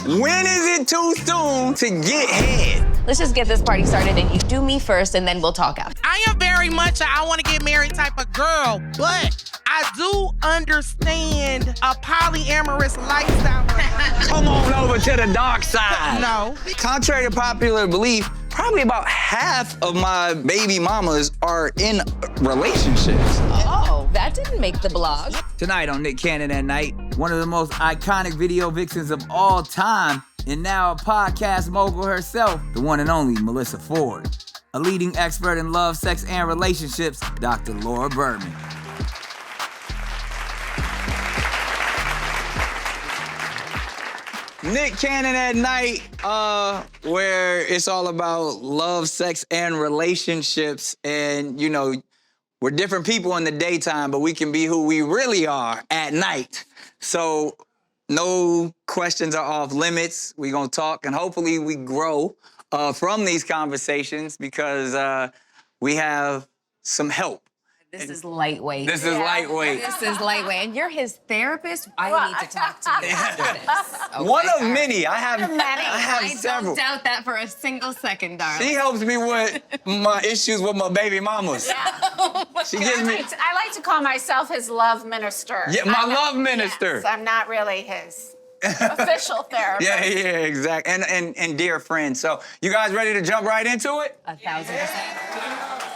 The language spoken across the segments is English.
When is it too soon to get head? Let's just get this party started and you do me first and then we'll talk after. I am very much a I want to get married type of girl, but I do understand a polyamorous lifestyle. Come on over to the dark side. No. Contrary to popular belief, probably about half of my baby mamas are in relationships. Oh, that didn't make the blog. Tonight on Nick Cannon at Night, one of the most iconic video vixens of all time, and now a podcast mogul herself, the one and only Melyssa Ford. A leading expert in love, sex, and relationships, Dr. Laura Berman. Nick Cannon at Night, where it's all about love, sex, and relationships. And, you know, we're different people in the daytime, but we can be who we really are at night. So no questions are off limits. We're going to talk, and hopefully we grow from these conversations because we have some help. This is lightweight. This is lightweight. This is lightweight. And you're his therapist? I need to talk to you after this. Okay, One of all right. many. I have several. I don't doubt that for a single second, darling. She helps me with my issues with my baby mamas. Yeah. She gives me. I like to call myself his love minister. Yeah, my love minister. Yes, I'm not really his official therapist. Yeah, exactly. And dear friend. So you guys ready to jump right into it? 1,000%.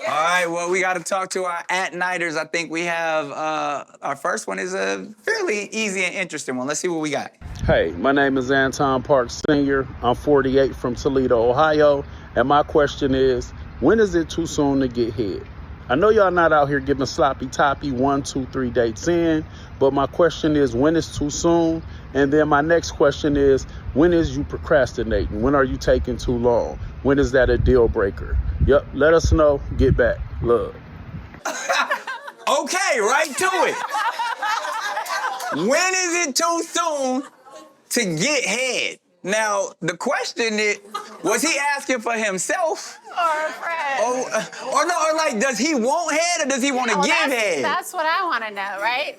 All right, well, we got to talk to our at-nighters. I think we have, our first one is a fairly easy and interesting one. Let's see what we got. Hey, my name is Anton Parks Sr. I'm 48 from Toledo, Ohio. And my question is, when is it too soon to get head? I know y'all not out here giving sloppy toppy 1, 2, 3 dates in, but my question is, when is too soon? And then my next question is, when is you procrastinating? When are you taking too long? When is that a deal breaker? Yep, let us know. Get back. Love. Okay, right to it. When is it too soon to get head? Now, the question is, was he asking for himself? Or a friend. Or like, does he want head or does he want to give head? That's what I want to know, right?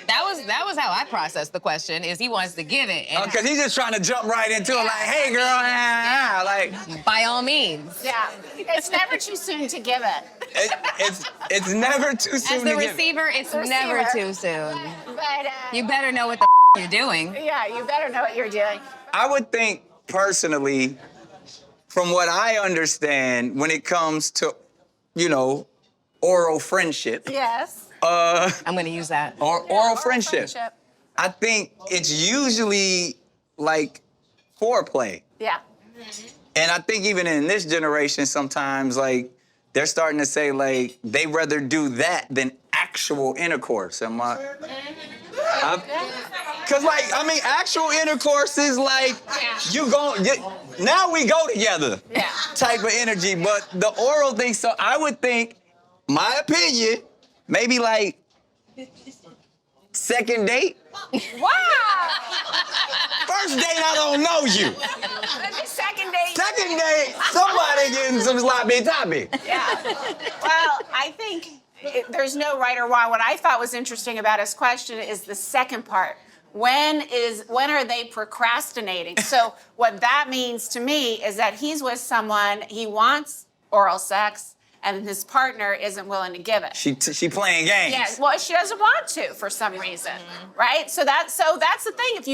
That was how I processed the question, is he wants to give it. Because he's just trying to jump right into it, like, hey, girl, like. By all means. Yeah. It's never too soon to give it. It's never too soon As to the give. receiver, it's The never receiver. too soon. But, You better know what the you're doing. yeah, you better know what you're doing. I would think, personally, from what I understand, when it comes to, you know, oral friendship. Yes. I'm going to use that. Or Yeah, oral or friendship. I think it's usually like foreplay. Yeah. And I think even in this generation, sometimes, like, they're starting to say, like, they rather do that than actual intercourse. Because, like, I mean, actual intercourse is like, now we go together type of energy. But the oral thing, so I would think, my opinion, maybe like second date. Wow. First date, I don't know you. Second date. Second date, somebody getting some sloppy toppy. Yeah. Well, I think there's no right or wrong. What I thought was interesting about his question is the second part. When are they procrastinating? So what that means to me is that he's with someone, he wants oral sex, and his partner isn't willing to give it. She playing games. Yeah, well, she doesn't want to for some reason, right? So that's the thing. If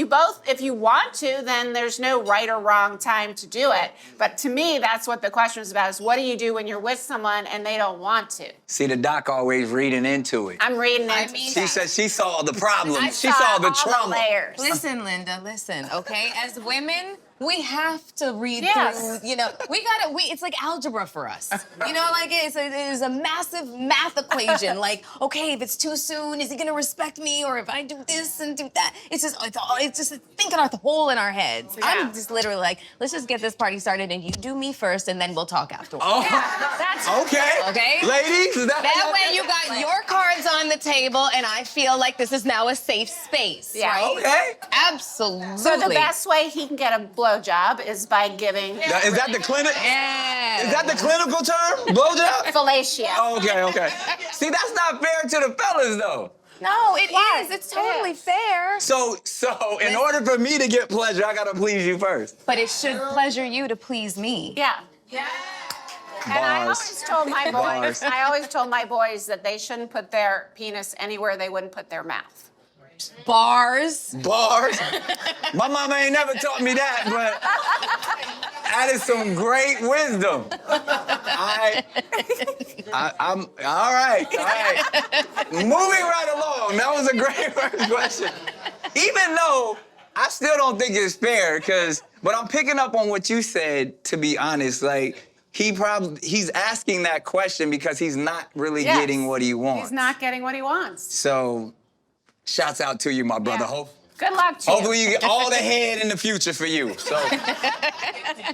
you want to, then there's no right or wrong time to do it. But to me, that's what the question was about: is what do you do when you're with someone and they don't want to? See, the doc always reading into it. I'm reading into She said she saw the problem. I She saw the all trauma. layers. Listen, Linda, listen, okay? As women, we have to read Yes. through, it's like algebra for us. You know, like it is a massive math equation. Like, okay, if it's too soon, is he gonna respect me? Or if I do this and do that, it's just thinking a hole in our heads. Yeah. I'm just literally like, let's just get this party started and you do me first and then we'll talk afterwards. Oh, That's okay. Ladies, is That way you got your cards on the table and I feel like this is now a safe space, Yeah. right? Okay. Absolutely. So the best way he can get a blowjob is by giving Is that the clinic? Yeah. Is that the clinical term? Blowjob? fellatio. Okay. See, that's not fair to the fellas, though. No, it Why? is. It's It totally is. fair. So in order for me to get pleasure, I gotta please you first. But it should pleasure you to please me. Yeah. And I Bars. always told my boys, that they shouldn't put their penis anywhere they wouldn't put their mouth. Bars. Bars. My mama ain't never taught me that, but that is some great wisdom. I'm all right. Moving right along. That was a great first question. Even though I still don't think it's fair, but I'm picking up on what you said, to be honest. Like, he's asking that question because he's not really Yes. getting what he wants. He's not getting what he wants. So, shouts out to you, my brother. Yeah. Good luck to Hopefully you. you get all the head in the future for you. So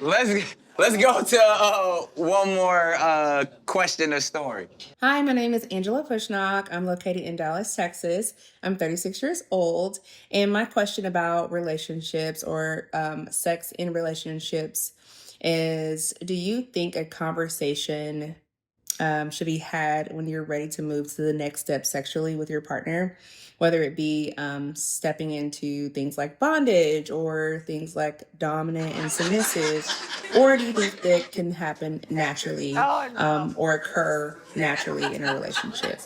let's go to one more question or story. Hi, my name is Angela Pushnock. I'm located in Dallas, Texas. I'm 36 years old. And my question about relationships or sex in relationships is, do you think a conversation should be had when you're ready to move to the next step sexually with your partner? Whether it be stepping into things like bondage or things like dominant and submissive, or do you think that can happen naturally or occur naturally in a relationship?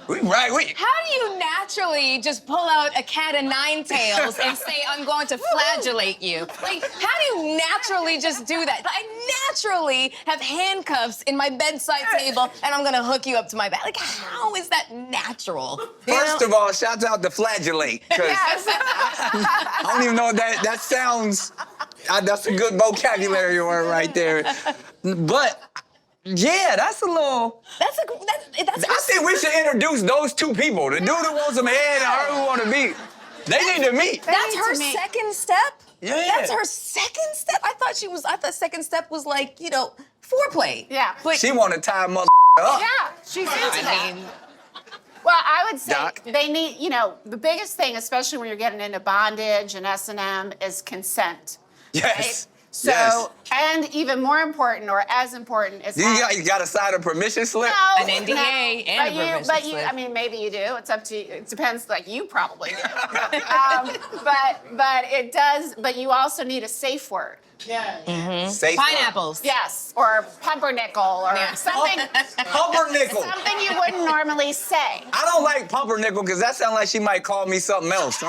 How do you naturally just pull out a cat of nine tails and say, I'm going to flagellate you? Like, how do you naturally just do that? I naturally have handcuffs in my bedside table and I'm going to hook you up to my back. Like, how is that natural? First of all, shouts out to flagellate. I don't even know that sounds, that's a good vocabulary word right there. But yeah, that's a little. That's I think we should introduce those two people. The dude who wants some head and her who want to meet. They need to meet. That's her second step? Yeah. That's her second step? I thought second step was like, foreplay. Yeah. But She want to tie mother up. Yeah, she's into that. Well, I would say Doc? they need, the biggest thing, especially when you're getting into bondage and S&M, is consent. Yes. Right? So, yes. and even more important, or as important, is You got to sign a permission slip? No, An NDA and but a permission but slip. I mean, maybe you do. It's up to you. It depends. Like you probably do. But it does. But you also need a safe word. Safe pineapples. Yes, or pumpernickel, or something. Pumpernickel. Something you wouldn't normally say. I don't like pumpernickel because that sounds like she might call me something else. So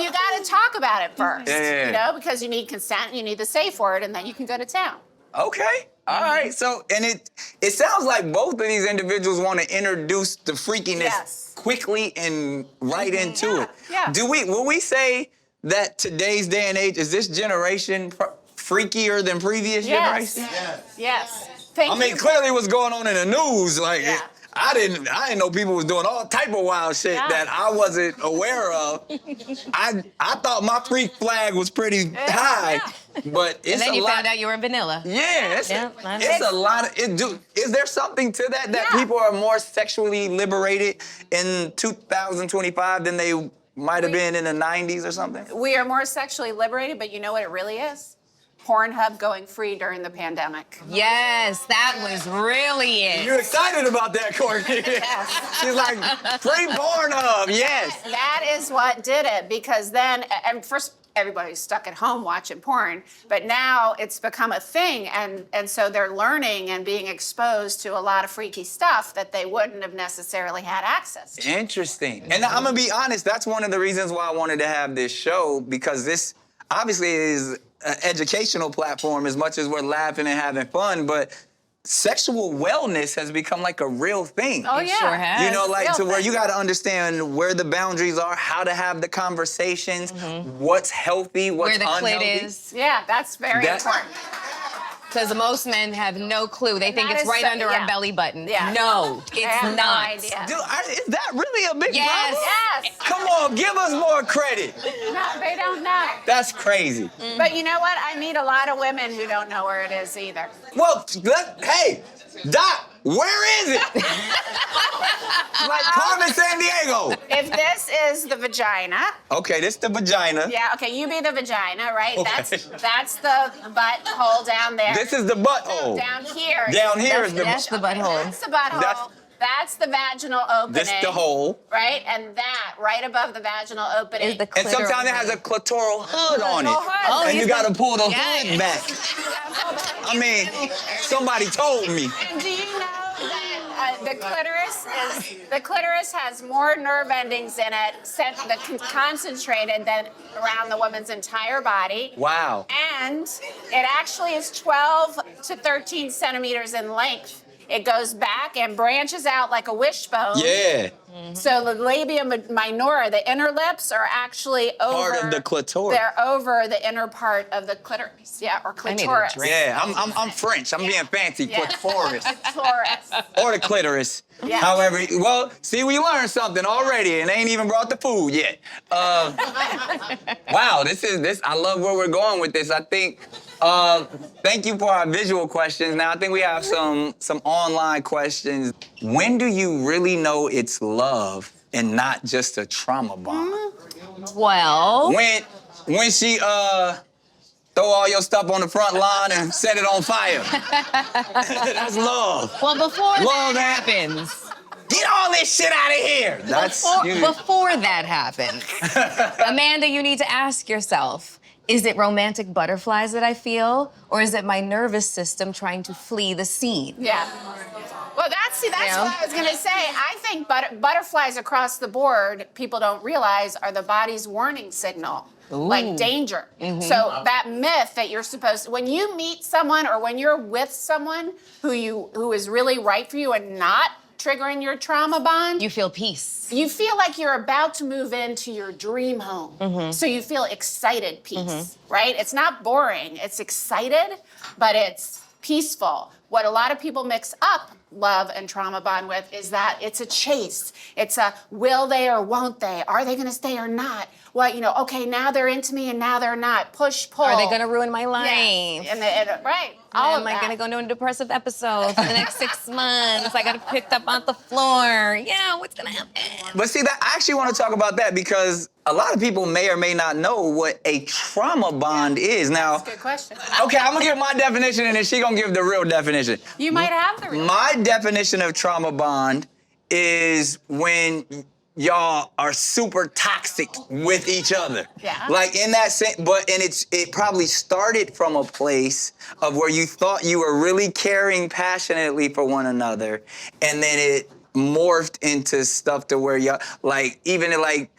you got to talk about it first, Yeah. because you need consent, you need the safe word, and then you can go to town. Okay. All right. So, and it sounds like both of these individuals want to introduce the freakiness quickly and right into it. Yeah. Will we say that today's day and age, is this generation freakier than previous generations? Yes. Clearly what's going on in the news, like, I didn't know people was doing all type of wild shit that I wasn't aware of. I thought my freak flag was pretty high, but it's And then a you lot. found out you were vanilla. Yeah, it's a lot of is there something to that people are more sexually liberated in 2025 than they might have been in the 90s or something? We are more sexually liberated, but you know what it really is? Pornhub going free during the pandemic. Yes, that was really it. You're excited about that, Courtney. She's like, free Pornhub, yes. That is what did it, because then, and first, everybody's stuck at home watching porn, but now it's become a thing, and so they're learning and being exposed to a lot of freaky stuff that they wouldn't have necessarily had access to. Interesting. And I'm gonna be honest, that's one of the reasons why I wanted to have this show, because this obviously is an educational platform as much as we're laughing and having fun, but sexual wellness has become like a real thing. Oh, yeah. Sure has. Like to where you got to understand where the boundaries are, how to have the conversations, what's healthy, what's Where the unhealthy. clit is. Yeah, that's very important. Because most men have no clue. They think That it's is right so- under yeah. our belly button. Yeah. No, I it's have no not. idea. Dude, is that really a big Yes. problem? Yes. Come on, give us more credit. No, they don't know. That's crazy. But you know what? I meet a lot of women who don't know where it is either. Well, hey, Doc, Where is it? Like Carmen San Diego. If this is the vagina, Okay, this the vagina. yeah, okay, you be the vagina, right? Okay. That's the butthole down there. This is the butthole. Down here. Down here is the. That's the butthole. That's the butthole. That's the vaginal opening. This the hole. Right? And that, right above the vaginal opening. Is the And sometimes it has a clitoral hood on it. Oh, And he's you gotta pull the Yeah. hood back. I mean, somebody told me. And do you know that the clitoris has more nerve endings in it, concentrated than around the woman's entire body. Wow. And it actually is 12 to 13 centimeters in length. It goes back and branches out like a wishbone. Yeah. So the labia minora, the inner lips, are actually over. Part of the clitoris. They're over the inner part of the clitoris, yeah, or need a clitoris. drink. Yeah, I'm French. I'm being fancy. Yeah. Clitoris. Clitoris. Or the clitoris. Yeah. However, well, see, we learned something already, and they ain't even brought the food yet. Wow, this. I love where we're going with this. I think. Thank you for our visual questions. Now I think we have some online questions. When do you really know it's love and not just a trauma bond? Well, When she throw all your stuff on the front lawn and set it on fire. That's love. before Love that that. happens. Get all this shit out of here. That's Before that happens, Amanda, you need to ask yourself, is it romantic butterflies that I feel, or is it my nervous system trying to flee the scene? Yeah. Well, that's You know? what I was gonna say. I think butterflies across the board, people don't realize, are the body's warning signal. Like danger. So that myth that you're supposed when you meet someone or when you're with someone who is really right for you and not triggering your trauma bond, You feel peace. you feel like you're about to move into your dream home. So you feel excited peace, right? It's not boring. It's excited, but it's peaceful. What a lot of people mix up love and trauma bond with is that it's a chase. It's a will they or won't they? Are they going to stay or not? Well, okay, now they're into me and now they're not. Push, pull. Are they gonna ruin my life? Yes. And right. All of Am I that. gonna go into a depressive episode for the next 6 months? I got picked up on the floor. Yeah, what's gonna happen? But see, I actually want to talk about that because a lot of people may or may not know what a trauma bond is. Now, Good question. okay, I'm gonna give my definition and then she gonna give the real definition. You might have the real. My definition of trauma bond is when y'all are super toxic with each other. Yeah. Like in that sense, it probably started from a place of where you thought you were really caring passionately for one another, and then it morphed into stuff to where y'all, like, even like,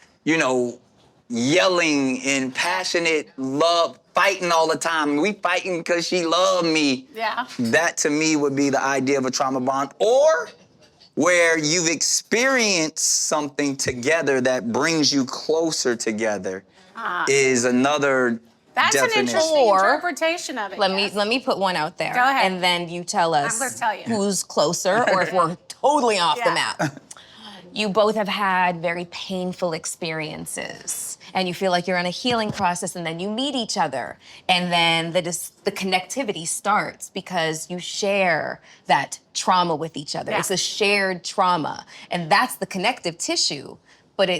yelling in passionate love, fighting all the time. We fighting because she loved me. Yeah. That to me would be the idea of a trauma bond. Or where you've experienced something together that brings you closer together is another That's definition. an interesting Or- interpretation of it. Let yes. me put one out there. Go ahead. And then you tell us gonna tell you. who's closer or if we're totally off the Yeah. map. You both have had very painful experiences and you feel like you're on a healing process and then you meet each other and then the connectivity starts because you share that trauma with each other. Yeah. It's a shared trauma and that's the connective tissue. But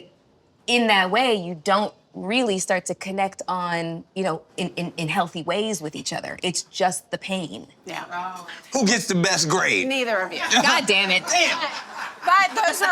in that way, you don't really start to connect on, in healthy ways with each other. It's just the pain. Yeah. Who gets the best grade? Neither of you. God damn it. Damn. But those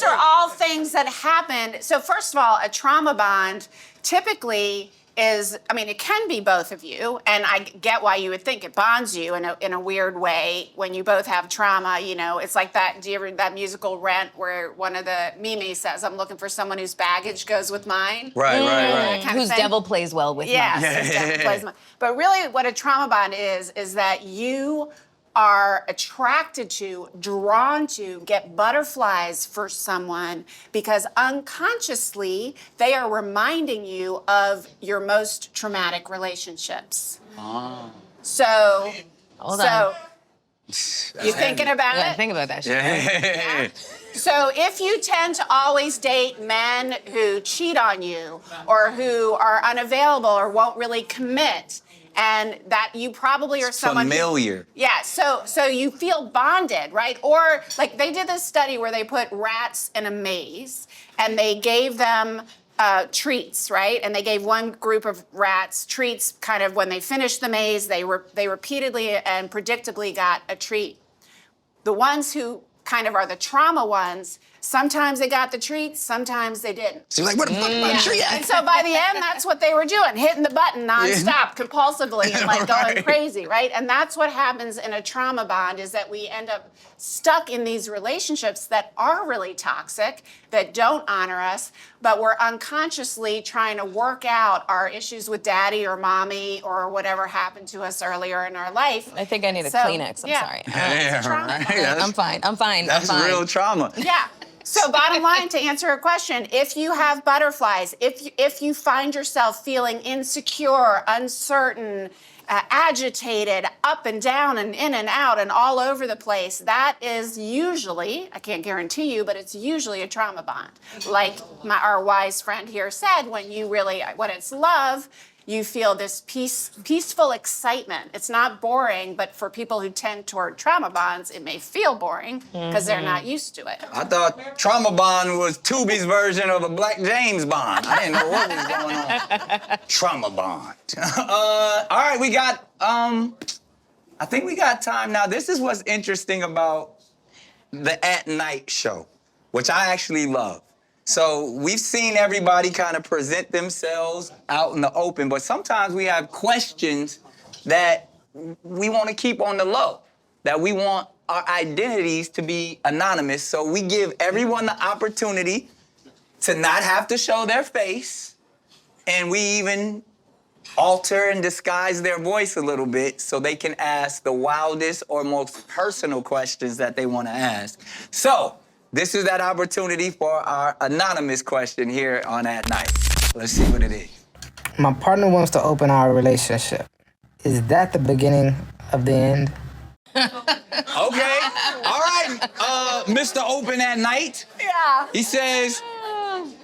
are all things that happened. So first of all, a trauma bond typically is, it can be both of you, and I get why you would think it bonds you in a weird way when you both have trauma. It's like that. Do you ever that musical Rent where one of the Mimi says, "I'm looking for someone whose baggage goes with mine." Right. That kind of Whose thing. devil plays well with Yes, mine. it's definitely plasma. But really what a trauma bond is that you are attracted to, drawn to, get butterflies for someone because unconsciously they are reminding you of your most traumatic relationships. So, Hold on. you thinking about Yeah, it? think about that shit. Yeah. So if you tend to always date men who cheat on you or who are unavailable or won't really commit, and that you probably are someone Familiar. Yeah, so you feel bonded, right? Or like they did this study where they put rats in a maze and they gave them treats, right? And they gave one group of rats treats kind of when they finished the maze, they repeatedly and predictably got a treat. The ones who kind of are the trauma ones, sometimes they got the treats, sometimes they didn't. So you're like, what the fuck my tree at? And so by the end, that's what they were doing, hitting the button nonstop, compulsively, and like going crazy, right? And that's what happens in a trauma bond, is that we end up stuck in these relationships that are really toxic, that don't honor us, but we're unconsciously trying to work out our issues with daddy or mommy or whatever happened to us earlier in our life. I think I need a Kleenex. I'm sorry. Yeah, right. I'm fine. I'm fine. That's I'm fine. real trauma. Yeah. So bottom line, to answer a question, if you have butterflies, if you find yourself feeling insecure, uncertain, agitated, up and down and in and out and all over the place, that is usually, I can't guarantee you, but it's usually a trauma bond. Like our wise friend here said, when it's love, you feel this peaceful excitement. It's not boring, but for people who tend toward trauma bonds, it may feel boring because they're not used to it. I thought trauma bond was Tubi's version of a Black James Bond. I didn't know what was going on. Trauma bond. All right, we got, I think we got time now. This is what's interesting about the At Night show, which I actually love. So we've seen everybody kind of present themselves out in the open, but sometimes we have questions that we want to keep on the low, that we want our identities to be anonymous. So we give everyone the opportunity to not have to show their face, and we even alter and disguise their voice a little bit so they can ask the wildest or most personal questions that they want to ask. So this is that opportunity for our anonymous question here on At Night. Let's see what it is. My partner wants to open our relationship. Is that the beginning of the end? Okay. All right, Mr. Open at Night. Yeah. He says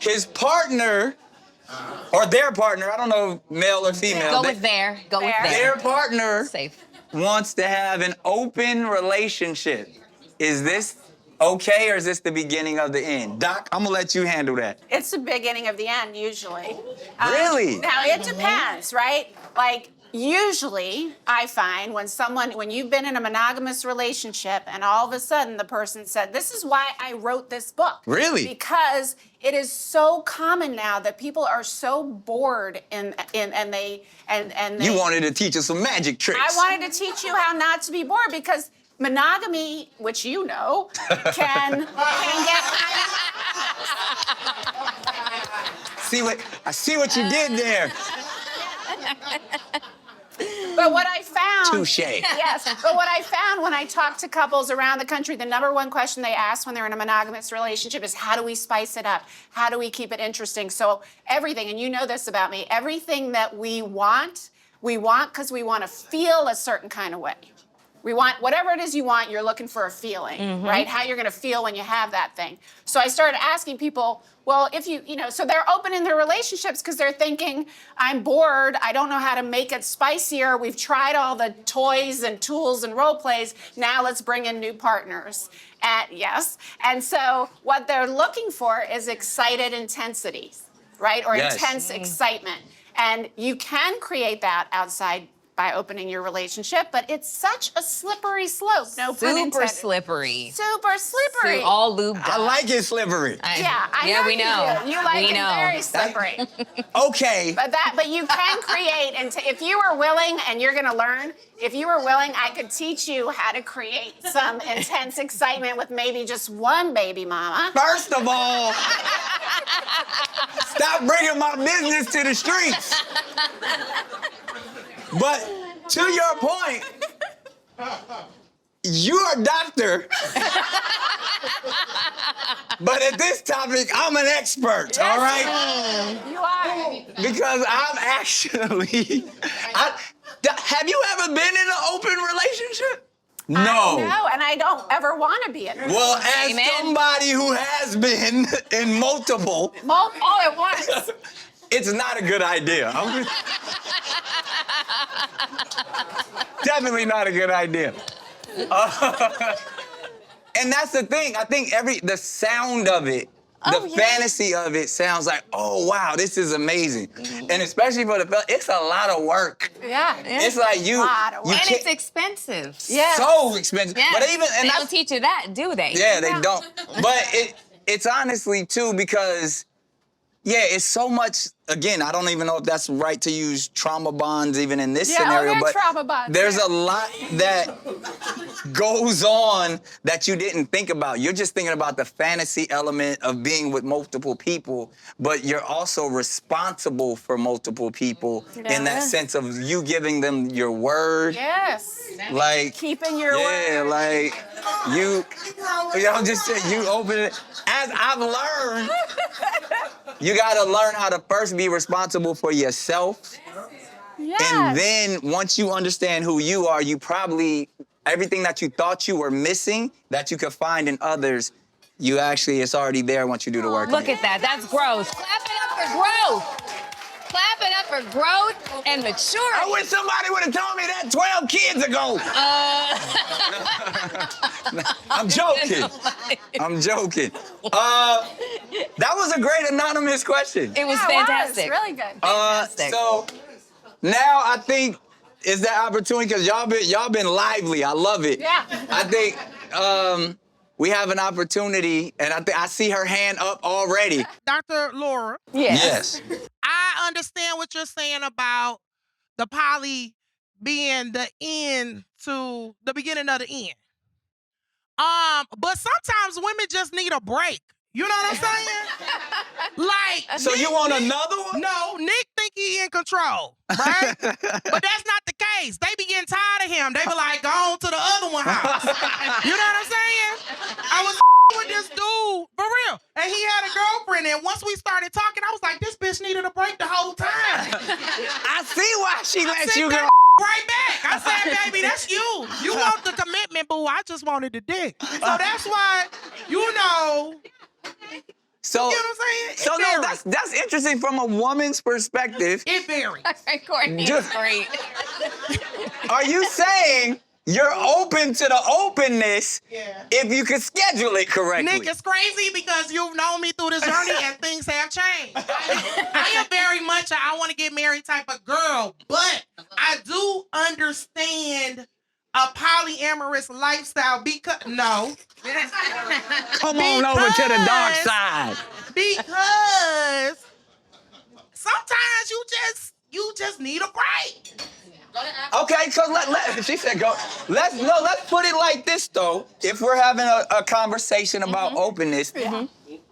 his partner, or their partner, I don't know, male or female. Go with there. Go with there. Their partner Safe. wants to have an open relationship. Is this okay, or is this the beginning of the end? Doc, I'm gonna let you handle that. It's the beginning of the end, usually. Really? Now, it depends, right? Like, usually, I find when you've been in a monogamous relationship and all of a sudden the person said, this is why I wrote this book. Really? Because it is so common now that people are so bored and they You wanted to teach us some magic tricks. I wanted to teach you how not to be bored, because monogamy, which you know, can get kind of... I see what you did there. But what I found... Touche. Yes, but what I found when I talked to couples around the country, the number one question they ask when they're in a monogamous relationship is, how do we spice it up? How do we keep it interesting? So everything, and you know this about me, everything that we want because we want to feel a certain kind of way. We want, whatever it is you want, you're looking for a feeling, right? How you're gonna feel when you have that thing. So I started asking people, well, if so they're open in their relationships because they're thinking, I'm bored, I don't know how to make it spicier, we've tried all the toys and tools and role plays, now let's bring in new partners. Yes, and so what they're looking for is excited intensity, right? Or Yes. intense excitement. And you can create that outside by opening your relationship, but it's such a slippery slope. No pun intended. Super slippery. Super slippery. All lubed up. I like it slippery. Yeah, I know we you know. do. You like We it know. very slippery. Okay. But you can create, and if you were willing, and you're gonna learn, if you were willing, I could teach you how to create some intense excitement with maybe just one baby mama. First of all, stop bringing my business to the streets. But to your point, you're a doctor. But at this topic, I'm an expert, all right? You are. Because I'm actually, have you ever been in an open relationship? No. No, and I don't ever want to be in it. Well, as Amen. somebody who has been in multiple, All at once. it's not a good idea. Definitely not a good idea. And that's the thing. I think the sound of it, the fantasy of it sounds like, oh, wow, this is amazing. And especially for the fella, it's a lot of work. Yeah. It's like you And can't, it's expensive. so expensive. Yeah. But even, and they that's, don't teach you that, do they? yeah, they don't. But it's honestly, too, because, yeah, it's so much, again, I don't even know if that's right to use trauma bonds even in this scenario, but trauma bonds, there's a lot that goes on that you didn't think about. You're just thinking about the fantasy element of being with multiple people, but you're also responsible for multiple people in that sense of you giving them your word. Yes. Like, Keeping your word. yeah, like, you open it. As I've learned, you gotta learn how to first be responsible for yourself. Yes. And then once you understand who you are, you probably, everything that you thought you were missing that you could find in others, you actually, it's already there once you do the work. Look at that. That's growth. Clap it up for growth. Clap it up for growth and maturity. I wish somebody would have told me that 12 kids ago. I'm joking. I'm joking. That was a great anonymous question. It was fantastic. It was really good. So now I think is that opportunity because y'all been lively. I love it. Yeah. I think we have an opportunity, and I see her hand up already. Dr. Laura, Yes. I understand what you're saying about the poly being the end to the beginning of the end. But sometimes women just need a break. You know what I'm saying? Like, So you want another one? no, Nick think he in control, right? But that's not the case. They be getting tired of him. They be like, go on to the other one house. You know what I'm saying? I was with this dude, for real. And he had a girlfriend, and once we started talking, I was like, this bitch needed a break the whole time. I see why she lets Sit you that go. right back. I said, baby, that's you. You want the commitment, boo. I just wanted the dick. So that's why, you know, So, you know what I'm saying? so It no, varies. that's interesting from a woman's perspective. It varies. Courtney is Just- great. Are you saying you're open to the openness if you could schedule it correctly? Nick, it's crazy because you've known me through this journey and things have changed. I am very much a I want to get married type of girl, but I do understand a polyamorous lifestyle because, no. Come on over to the dark side. Because sometimes you just need a break. Okay, so she said go. Let's put it like this though. If we're having a conversation about openness,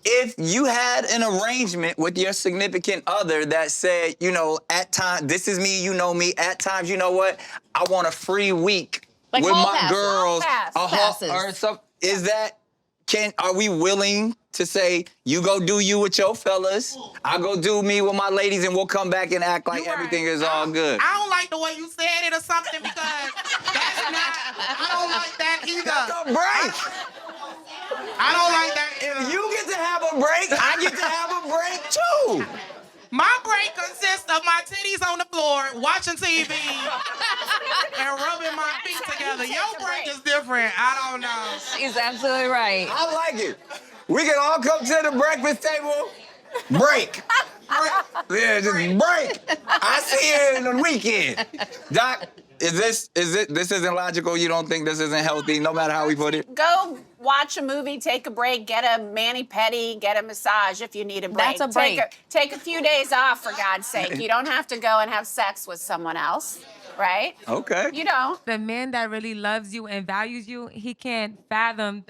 if you had an arrangement with your significant other that said, you know, at times this is me, you know me. At times, you know what? I want a free week Like with hall my pass, girls. hall passes. Or something. Is that? Are we willing to say, you go do you with your fellas, I go do me with my ladies, and we'll come back and act like everything is all good? I don't like the way you said it or something because that's not, I don't like that either. That's a break. I don't like that either. If you get to have a break, I get to have a break too. My break consists of my titties on the floor, watching TV, and rubbing my feet together. Your break is different. I don't know. He's absolutely right. I like it. We can all come to the breakfast table. Break. Yeah, just break. I see you in the weekend. Doc, this isn't logical? You don't think this isn't healthy, no matter how we put it? Go watch a movie, take a break, get a mani-pedi, get a massage if you need a break. That's a break. Take a few days off, for God's sake. You don't have to go and have sex with someone else, right? Okay. You don't. The man that really loves you and values you, he can't fathom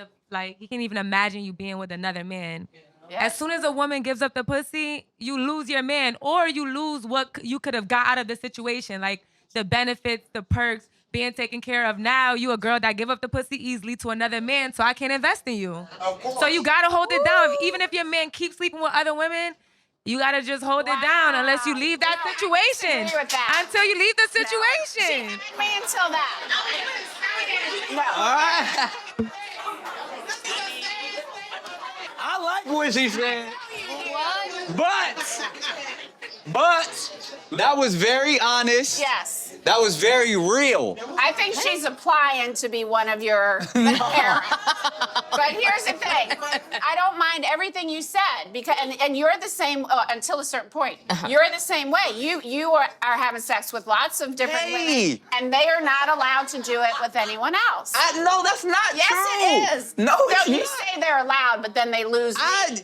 he can't even imagine you being with another man. As soon as a woman gives up the pussy, you lose your man, or you lose what you could have got out of the situation, like the benefits, the perks, being taken care of. Now you a girl that give up the pussy easily to another man, so I can't invest in you. So you gotta hold it down. Even if your man keeps sleeping with other women, you gotta just hold it down unless you leave that situation. I disagree with that. Until you leave the She situation. didn't me until that. No. All right. I like what she said. But that was very honest. Yes. That was very real. I think she's applying to be one of your parents. But here's the thing. I don't mind everything you said because and you're the same until a certain point. You're the same way. You are having sex with lots of different women, and they are not allowed to do it with anyone else. No, that's not yes, true. Yes, it is. No, it's you not. say they're allowed, but then they lose.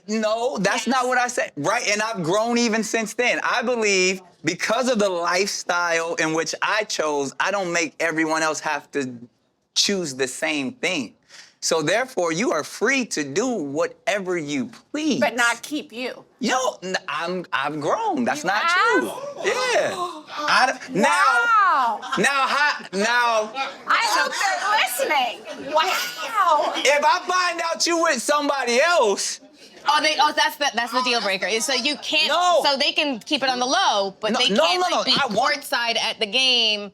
No, that's not what I said. Right, and I've grown even since then. I believe because of the lifestyle in which I chose, I don't make everyone else have to choose the same thing. So therefore, you are free to do whatever you please. But not keep you. I've grown. That's not true. Yeah. Wow. Now. I hope they're listening. Wow. If I find out you with somebody else. That's the deal breaker. So you can't. No. So they can keep it on the low, but they can't be courtside at the game.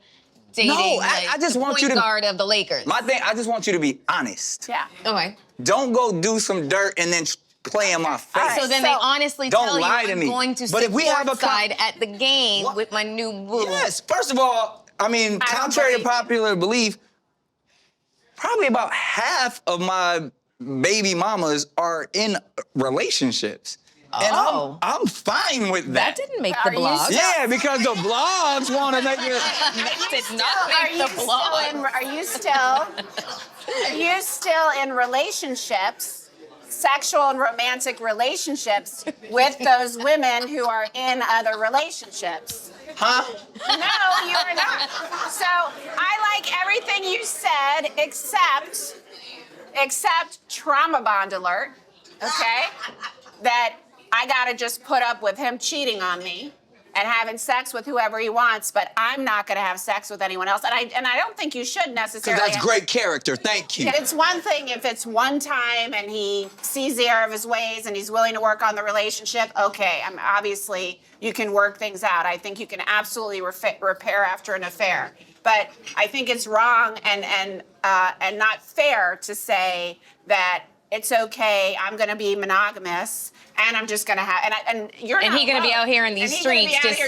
Dating, no, I just want you to guard of the Lakers. My thing, I just want you to be honest. Yeah. Okay. Don't go do some dirt and then play in my face. So then they honestly tell you, lie to me. I'm going to but sit if we have courtside at the game with my new boo. Yes. First of all, I mean, contrary to popular belief, probably about half of my baby mamas are in relationships. And I'm fine with that. That didn't make the blogs. Yeah, because the blogs want to make it. That did not make the blogs. Are you still in relationships, sexual and romantic relationships, with those women who are in other relationships? Huh? No, you are not. So I like everything you said except trauma bond alert, okay? That I gotta just put up with him cheating on me and having sex with whoever he wants, but I'm not gonna have sex with anyone else. And I don't think you should necessarily. Because that's great character. Thank you. It's one thing if it's one time and he sees the error of his ways and he's willing to work on the relationship. Okay, obviously you can work things out. I think you can absolutely repair after an affair. But I think it's wrong and not fair to say that it's okay. I'm gonna be monogamous. And I'm just gonna have, and you're not. And he's gonna be out here in these streets just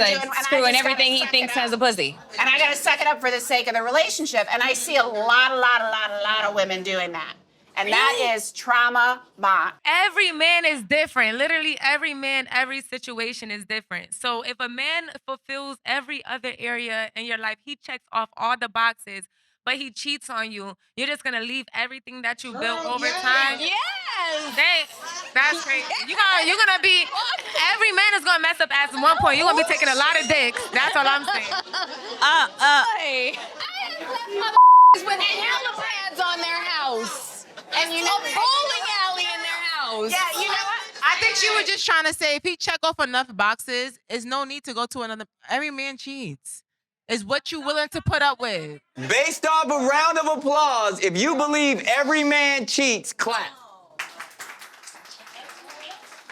screwing everything he thinks has a pussy. And I gotta suck it up for the sake of the relationship. And I see a lot of women doing that. And that is trauma bond. Every man is different. Literally every man, every situation is different. So if a man fulfills every other area in your life, he checks off all the boxes, but he cheats on you, you're just gonna leave everything that you built over time. Yes. That's crazy. You're gonna be. Every man is gonna mess up at one point. You're gonna be taking a lot of dicks. That's all I'm saying. I have with helipads on their house, and a bowling alley in their house. Yeah, you know what? I think she was just trying to say if he check off enough boxes, there's no need to go to another. Every man cheats. Is what you willing to put up with. Based off a round of applause, if you believe every man cheats, clap.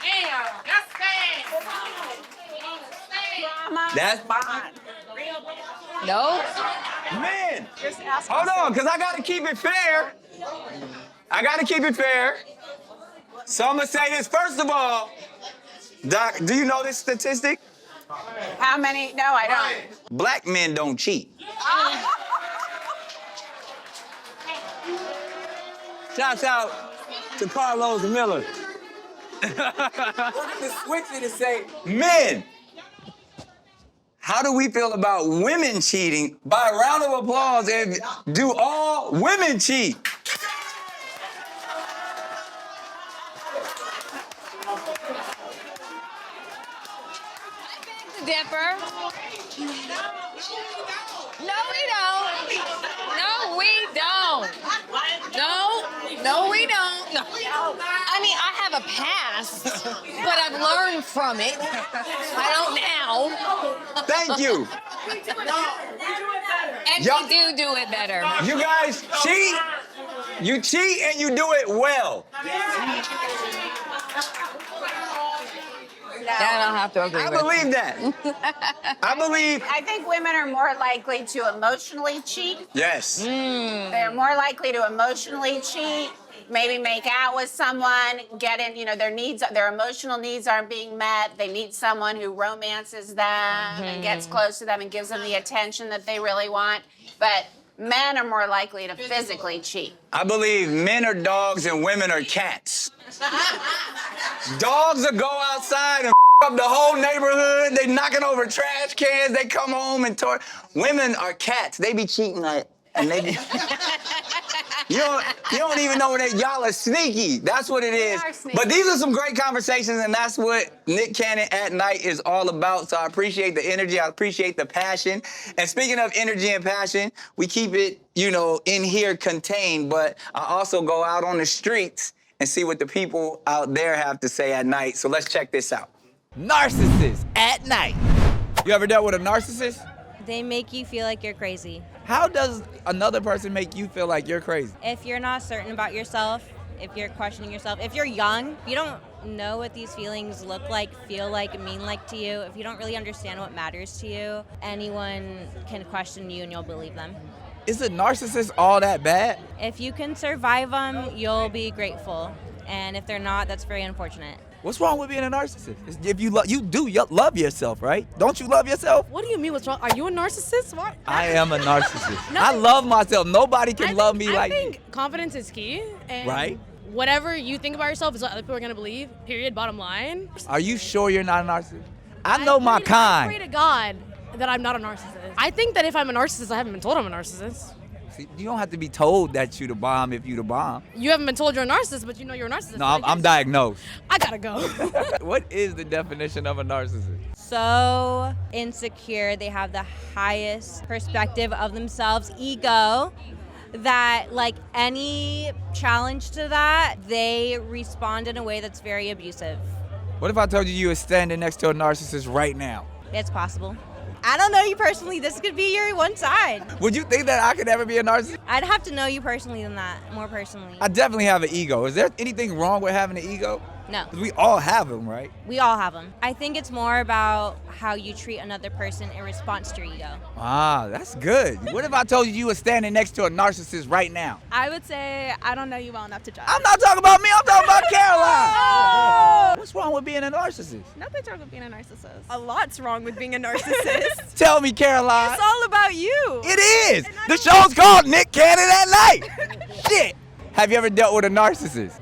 Damn, That's bond. No. Man, hold on, because I got to keep it fair. So I'm going to say this. First of all, Doc, do you know this statistic? How many? No, I don't. Black men don't cheat. Shouts out to Carlos Miller. We're going to switch it and say, men, how do we feel about women cheating? By a round of applause, and do all women cheat? Dipper. No, we don't. No, we don't. No, we don't. No. I mean, I have a past, but I've learned from it. I don't now. Thank you. And we do it better. You guys cheat. You cheat and you do it well. That I'll have to agree with. I believe that. I think women are more likely to emotionally cheat. Yes. They're more likely to emotionally cheat maybe make out with someone, get in, their emotional needs aren't being met. They need someone who romances them and gets close to them and gives them the attention that they really want. But men are more likely to physically cheat. I believe men are dogs and women are cats. Dogs will go outside and up the whole neighborhood. They knocking over trash cans. They come home and Women are cats. They be cheating and they be... You don't even know that y'all are sneaky. That's what it is. But these are some great conversations, and that's what Nick Cannon at Night is all about. So I appreciate the energy. I appreciate the passion. And speaking of energy and passion, we keep it, in here contained, but I also go out on the streets and see what the people out there have to say at night. So let's check this out. Narcissists at Night. You ever dealt with a narcissist? They make you feel like you're crazy. How does another person make you feel like you're crazy? If you're not certain about yourself, if you're questioning yourself, if you're young, you don't know what these feelings look like, feel like, mean like to you. If you don't really understand what matters to you, anyone can question you and you'll believe them. Is a narcissist all that bad? If you can survive them, you'll be grateful. And if they're not, that's very unfortunate. What's wrong with being a narcissist? If you love yourself, right? Don't you love yourself? What do you mean? What's wrong? Are you a narcissist? What? I am a narcissist. I love myself. Nobody can love me like me. I think confidence is key. And right? Whatever you think about yourself is what other people are gonna believe. Period. Bottom line. Are you sure you're not a narcissist? I know my kind. I pray to God that I'm not a narcissist. I think that if I'm a narcissist, I haven't been told I'm a narcissist. See, you don't have to be told that you the bomb if you the bomb. You haven't been told you're a narcissist, but you know you're a narcissist. No, I'm diagnosed. I gotta go. What is the definition of a narcissist? So insecure, they have the highest perspective of themselves, ego, that like any challenge to that, they respond in a way that's very abusive. What if I told you were standing next to a narcissist right now? It's possible. I don't know you personally. This could be your one side. Would you think that I could ever be a narcissist? I'd have to know you personally than that, more personally. I definitely have an ego. Is there anything wrong with having an ego? No. Because we all have them, right? We all have them. I think it's more about how you treat another person in response to your ego. Ah, that's good. What if I told you were standing next to a narcissist right now? I would say I don't know you well enough to judge. I'm not talking about me. I'm talking about Caroline. Oh! What's wrong with being a narcissist? Nothing's wrong with being a narcissist. A lot's wrong with being a narcissist. Tell me, Caroline. It's all about you. It is. The show's called Nick Cannon at Night. Shit. Have you ever dealt with a narcissist?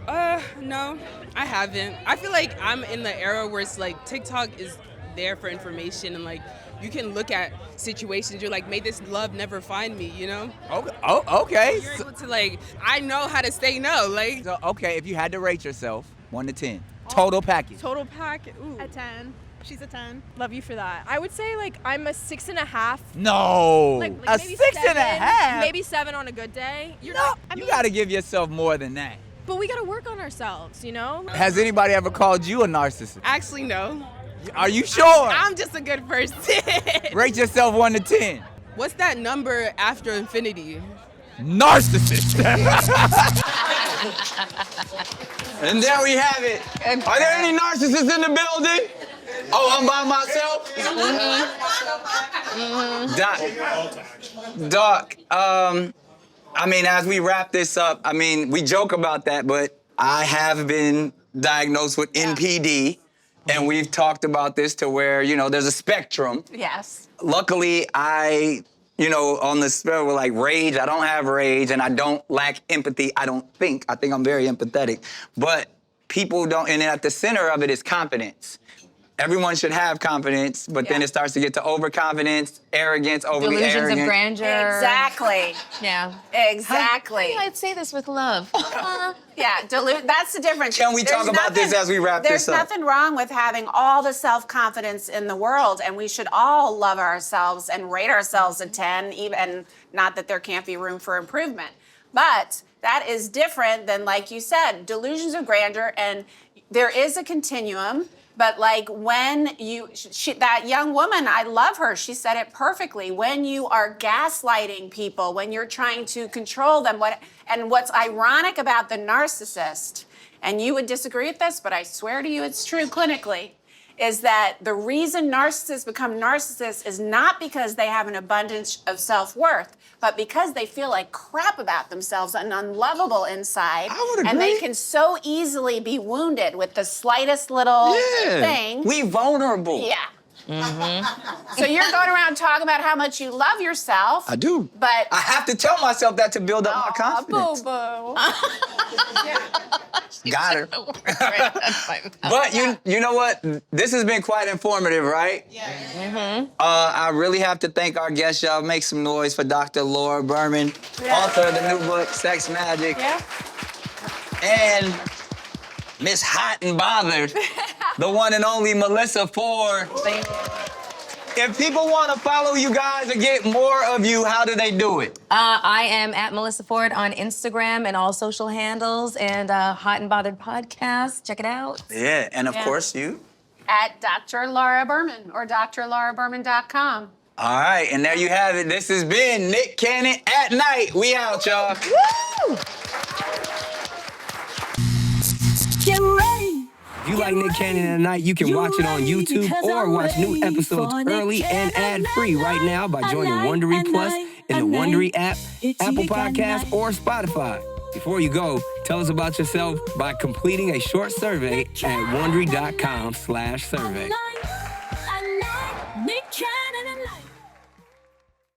No, I haven't. I feel like I'm in the era where it's like TikTok is there for information and like you can look at situations. You're like, may this love never find me, you know? Okay. Oh, okay. You're able to like, I know how to say no. Like, so, okay, if you had to rate yourself 1 to 10, total package. Total package. Ooh. A 10. She's a 10. Love you for that. I would say like I'm a 6.5. No. Like a maybe 6.5. Maybe 7 on a good day. You got to give yourself more than that. But we got to work on ourselves, you know? Has anybody ever called you a narcissist? actually, no. Are you sure? I'm just a good person. Rate yourself 1 to 10. What's that number after infinity? Narcissist. And there we have it. Are there any narcissists in the building? Oh, I'm by myself? Doc, I mean, as we wrap this up, I mean, we joke about that, but I have been diagnosed with NPD, and we've talked about this to where, there's a spectrum. Yes. Luckily, on the spectrum with like rage, I don't have rage, and I don't lack empathy, I don't think. I think I'm very empathetic. But people don't, and at the center of it is confidence. Everyone should have confidence, but then it starts to get to overconfidence, arrogance, overly Delusions arrogant. of grandeur. Exactly. Yeah. Exactly. I'd say this with love. Yeah, that's the difference. Can we talk about this as we wrap this up? There's nothing wrong with having all the self-confidence in the world, and we should all love ourselves and rate ourselves a 10, even not that there can't be room for improvement. But that is different than, like you said, delusions of grandeur, and there is a continuum. But like when that young woman, I love her. She said it perfectly. When you are gaslighting people, when you're trying to control them, what's ironic about the narcissist, and you would disagree with this, but I swear to you it's true clinically, is that the reason narcissists become narcissists is not because they have an abundance of self-worth, but because they feel like crap about themselves and unlovable inside. I would and they agree. can so easily be wounded with the slightest little thing. We vulnerable. Yeah. So you're going around talking about how much you love yourself. I do. But I have to tell myself that to build up my confidence. Boo-boo. Got her. But you know what? This has been quite informative, right? Yeah. I really have to thank our guest. Y'all make some noise for Dr. Laura Berman, author of the new book, Sex Magic. Yeah. And Miss Hot and Bothered, the one and only Melyssa Ford. Thank you. If people want to follow you guys or get more of you, how do they do it? I am at Melyssa Ford on Instagram and all social handles, and Hot and Bothered podcast. Check it out. Yeah, and of course you. At Dr. Laura Berman or drlauraberman.com. All right, and there you have it. This has been Nick Cannon at Night. We out, y'all. Woo! Get ready. If you like Nick Cannon at Night, you can watch it on YouTube or watch new episodes early and ad-free right now by joining Wondery Plus in the Wondery app, Apple Podcasts, or Spotify. Before you go, tell us about yourself by completing a short survey at Wondery.com/survey.